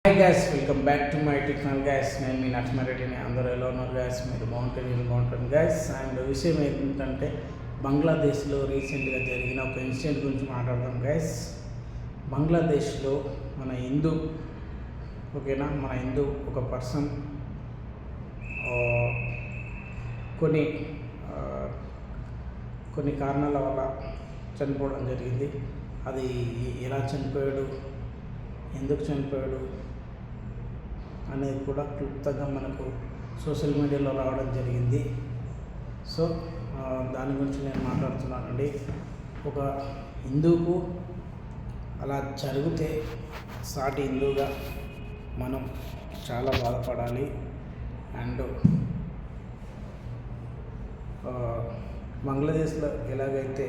Hi gas, welcome back to my channel gas. నేను మీ నరసింహారెడ్డిని. అందరూ ఎలా ఉన్నారు గ్యాస్? మీరు బాగుంటుంది, నేను బాగుంటుంది గ్యాస్. అండ్ విషయం ఏంటంటే బంగ్లాదేశ్లో రీసెంట్గా జరిగిన ఒక ఇన్సిడెంట్ గురించి మాట్లాడదాం గ్యాస్. బంగ్లాదేశ్లో మన హిందూ ఒక పర్సన్ కొన్ని కారణాల వల్ల చనిపోవడం జరిగింది. అది ఎలా చనిపోయాడు, ఎందుకు చనిపోయాడు అనేది కూడా క్లుప్తంగా మనకు సోషల్ మీడియాలో రావడం జరిగింది. సో దాని గురించి నేను మాట్లాడుతున్నానండి. ఒక హిందూకు అలా జరిగితే సాటి హిందూగా మనం చాలా బాధపడాలి. అండ్ బంగ్లాదేశ్లో ఎలాగైతే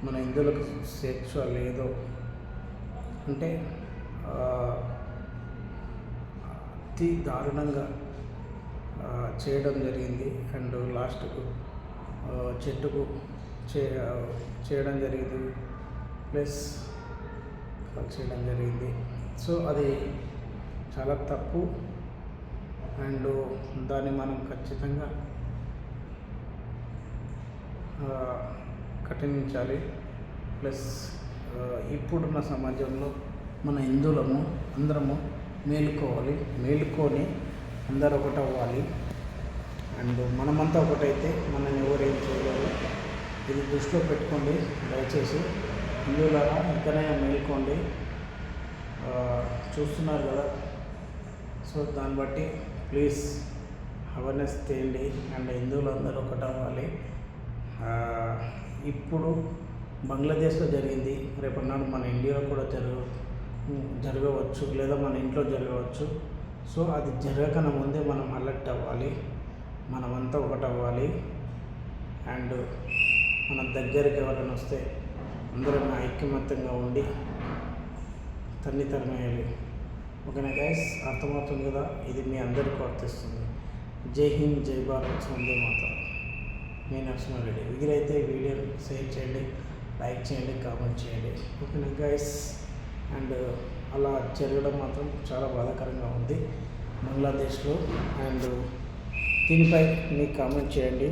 మన హిందువులకు స్వేచ్ఛ లేదో అంటే అతి దారుణంగా చేయడం జరిగింది. అండ్ లాస్ట్కు చెట్టుకు చేయడం జరిగింది, ప్లస్ చేయడం జరిగింది. సో అది చాలా తప్పు. అండ్ దాన్ని మనం ఖచ్చితంగా కఠినించాలి. ప్లస్ ఇప్పుడున్న సమాజంలో మన హిందువులము అందరము మేలుకొని అందరూ ఒకటవ్వాలి. అండ్ మనమంతా ఒకటైతే మనల్ని ఎవరేం చేయలేరు. ఇది దృష్టిలో పెట్టుకోండి దయచేసి. హిందువులారా ఇకనైనా మేలుకోండి. చూస్తున్నారు కదా, సో దాన్ని బట్టి ప్లీజ్ అవేర్నెస్ తేండి. అండ్ హిందువులు అందరూ ఒకటవ్వాలి. ఇప్పుడు బంగ్లాదేశ్లో జరిగింది, రేపన్నాడు మన ఇండియాలో కూడా జరగవచ్చు, లేదా మన ఇంట్లో జరగవచ్చు. సో అది జరగకన ముందే మనం అలర్ట్ అవ్వాలి, మనమంతా ఒకటవ్వాలి. అండ్ మన దగ్గరికి ఎవరైనా వస్తే అందరం ఐక్యమత్యంగా ఉండి తరిమేయాలి. ఓకేనా గైస్? అర్థమవుతుంది కదా? ఇది మీ అందరికీ వర్తిస్తుంది. జై హింద్, జై భారత్, వందే మాతరం. మీ నరసింహారెడ్డి. వీలైతే వీడియో షేర్ చేయండి, లైక్ చేయండి, కామెంట్ చేయండి. ఓకేనా గైస్? అండ్ అలా జరగడం మాత్రం చాలా బాధాకరంగా ఉంది బంగ్లాదేశ్లో. అండ్ దీనిపై మీకు కామెంట్ చేయండి.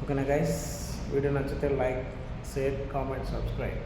ఓకేనా గైస్? వీడియో నచ్చితే లైక్, షేర్, కామెంట్, సబ్స్క్రైబ్.